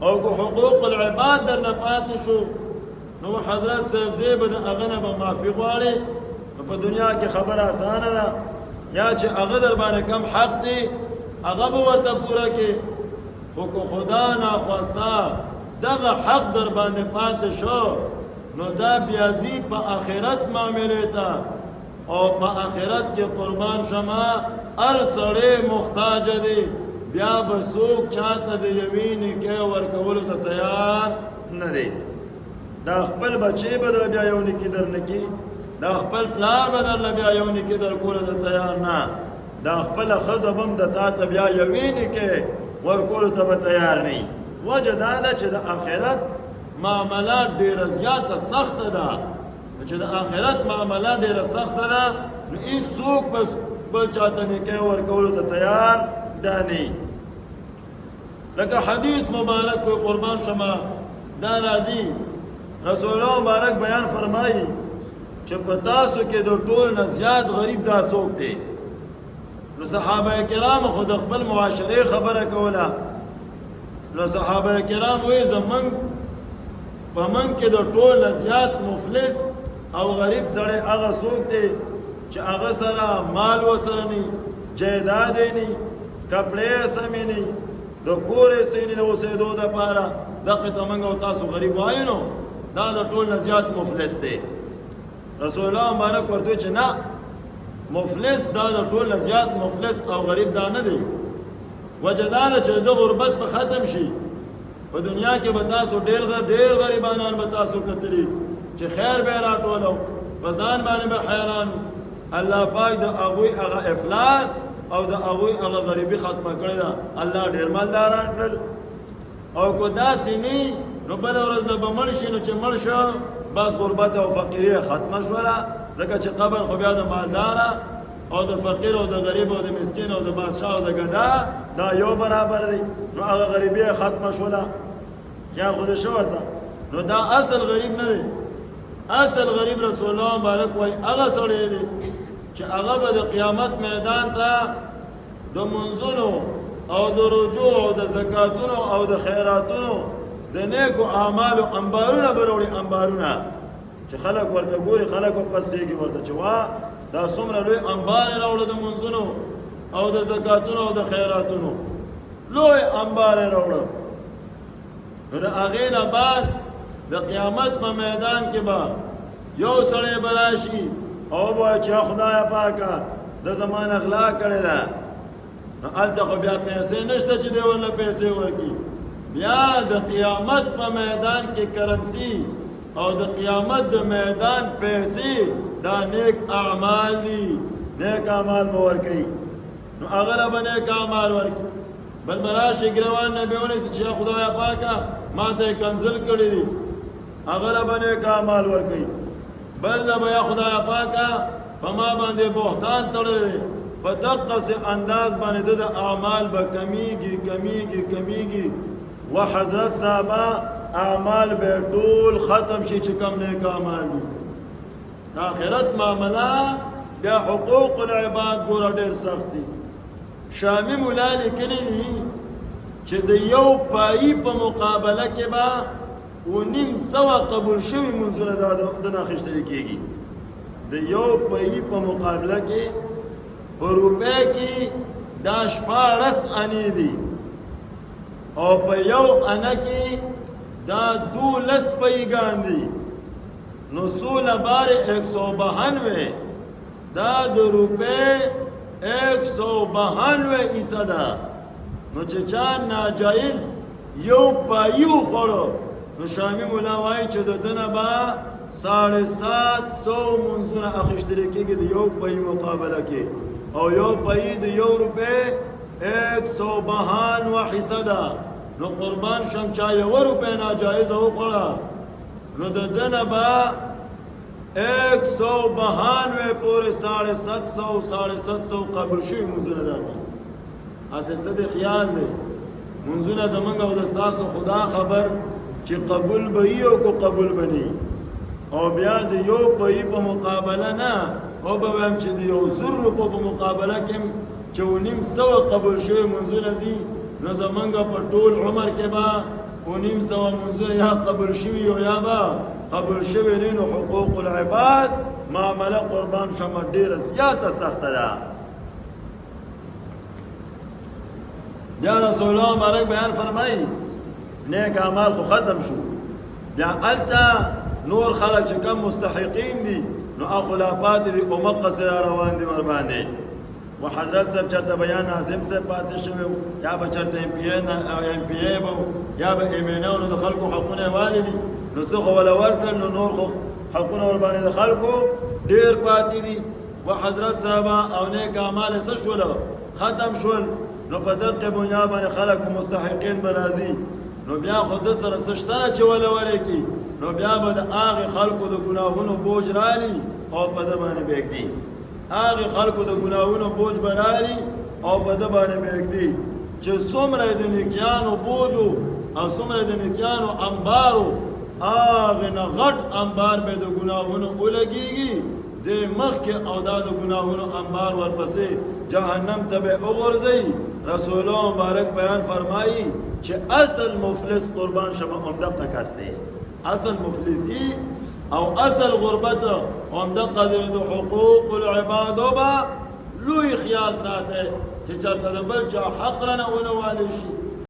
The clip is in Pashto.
او کو حقوق العباد در نه پاتې شو نو حضرت صاحب زیب د هغه نه به معافي غواړي. په دنیا کې خبر آسانه ده، یا چې هغه در باندې کم حق دی هغه به ورته پوره کې، خو که خدا ناخواسته دغه حق در باندې پاتې شو نو دا بیا ځي په آخرت معاملې ته، او په آخرت کې قربان شمه هر سړی محتاج دی، بیا به څوک چاته د یوې نیکۍ ورکولو ته تیار نه دی. دا خپل بچی به در بیا یو نیکي در نکي، دا خپل پلار به درله بیا یو نیکي در کولو ته تیار نه، دا خپله ښځه به هم د تا ته بیا یوې نیکۍ ورکولو ته به تیار نه وي. وجه دا ده چې د آخرت معاملات ډېره زیاته سخته ده، چې د آخرت معاملات ډېره سخته ده نو هېڅوک به بل چاته نیکۍ ورکولو ته تیار ده نه. لکه حدیث مبارک کوئی قربان شما دا راځي، رسول الله مبارک بیان فرمایي چې په تاسو کې د ټول نه زیات غریب دا څوک دی؟ نو صحابه کرام خو د خپل معاشرې خبره کوله، نو صحابه کرام وایي زمونږ په من کې د ټول نه زیات مفلس او غریب سړی هغه څوک دی چې هغه سره مال ورسره نه، جایداد یې نه، کپړې یې سمې نه، د کور یې صحیح نه د اوسېدو دپاره، دغې ته موږ او تاسو غریب وایو نو دا د ټول نه زیات مفلس دی. رسول الله مبارک ورته وایي چې نه، مفلس دا د ټول نه زیات مفلس او غریب دا نه دی. وجه دا ده چې د غربت به ختم شي، په دنیا کې به تاسو ډېر غریبانان به تاسو کتلي چې خیر به یې راټولو، په ځان باندې به حیران. الله پاک د هغوی هغه افلاس او د هغوی هغه غریبي ختمه کړې ده، الله ډېر مالداران کړل. او که داسې نه نو بله ورځ نه به مړ شي، نو چې مړ شه بس غربت او فقیري ختمه شوله، ځکه چې قبر خو بیا د مالداره او د فقیر او د غریب او د مسکین او د بادشاه او د ګدا دا یو برابر دی، نو هغه غریبي ختمه شوله. خیال خو دې شه ورته. نو دا اصل غریب نه دی، اصل غریب رسول الله مبارک وایي هغه سړی دی چې هغه به د قیامت میدان ته د منځونو او د رجوع او د زکاتونو او د خیراتونو د نیکو اعمالو انبارونه به راوړي، انبارونه چې خلک ورته ګوري، خلک به پس کېږي ورته چې واه دا څومره لوی انبار یې راوړه د منځونو او د زکاتونو او د خیراتونو، لوی انبار یې راوړه. نو د هغې نه بعد د قیامت په میدان کې به یو سړی به راشي او به وایي چې خدایه پاکه د زمان اغلا کړې ده، نو هلته خو بیا پیسې نشته چې دی ورله پیسې ورکړي. بیا د قیامت په میدان کې کرنسي او د قیامت د میدان پیسې دا نیک اعمال دي، نیک اعمال به ورکوي. نو هغه له به نیک اعمال ورکړي، بل به راشي ګروان نه به ونیسي چې خدایه پاکه ما ته یې کنزل کړي دي، هغه له به نیک اعمال ورکوي. بل نه به یا خدایه پاکه په ما باندې بهتان تړلی دی، په دقسې انداز باندې د اعمال به کمیږي و حضرت صحابه اعمال به ټول ختم شي چې کم نیک اعمال دي. د آخرت معامله بیا حقوق العباد ګوره ډېر سخت دي. شامي ملا لیکلي دي چې د یو پایي په مقابله کې به 900 قبول شوي منځونه د نه اخیستل کېږي. د یو پایي په مقابله کې په روپۍ کې دا 14 انې دي، او په یو انه کې دا 12 پیګان دي، نو 16 بار 192 دا د روپۍ 192 حصہ ده. نو چې چا ناجایز یو پایي وخوړو نو شامي مولا وایي چې د ده نه به 750 منځونه اخیستل کېږي د یو پایي مقابله کې، او یو پایي د یو روپۍ 192 حصہ ده. نو قربان شم چا یو روپۍ ناجایزه وخوړه نو د ده نه به 192 پورې 750 قبول شوي منځونه داسې هسې څه د خیال دی. منځونه زمونږ او د ستاسو خدا خبر چې قبول به وي او که قبول به نه وي. او بیا د یو پایي په مقابله نه، او به وایم چې د 1,000 روپو په مقابله کې چې 900 قبول شوي منځونه ځي، نو زمونږ په ټول عمر کې به ونیم سوا منزونه یا قبول شوی و یا با قبول شوی نینو حقوق العباد معامله قربان شما ډیره زیاته سخته ده. بیا رسول الله مبارک بیان فرمایي نیک اعمال خو ختم شو، بیا هلته نور خلک چې کم مستحقین دي نو هغه لا پاتې دي او مقصر روان دي ور باندې. و حضرت صاحب چرته بیان ناظم صاحب پاتې شوی یا به چرته ایم پی ای به یا به ایمنو نو د خلکو حقونه والي دي نو څه خو ولا ورکړل نو نور خو حقونه ور باندې د خلکو ډیر پاتې دي. و حضرت صاحب او نیک اعمال څه شول ختم شول نو په دغه بنیاد باندې خلک مستحقین برازي نو بیا خود سره سشتنه چې ولا ورکی نو بیا به د هغه خلکو د ګناهونو بوج رالی او په د باندې بېګدي هغه خلکو د ګناهونو بوج برالی او په د باندې بېګدي چې څومره د نیکیانو بوجو او څومره د نیکیانو انبارو هغه نه غټ انبار به د ګناهونو ولګيږي د مخکې او دا د ګناهونو انبار ورپسې جهنم ته به وغورځي. رسول الله مبارک بیان فرمایي چې اصل مفلس قربان شمه همدغه کس دی، اصل مفلسی او اصل غربت همدغه دی. د حقوق العبادو به لوی خیال ساته چې چرته د بل چا حق رانه ونه والی شي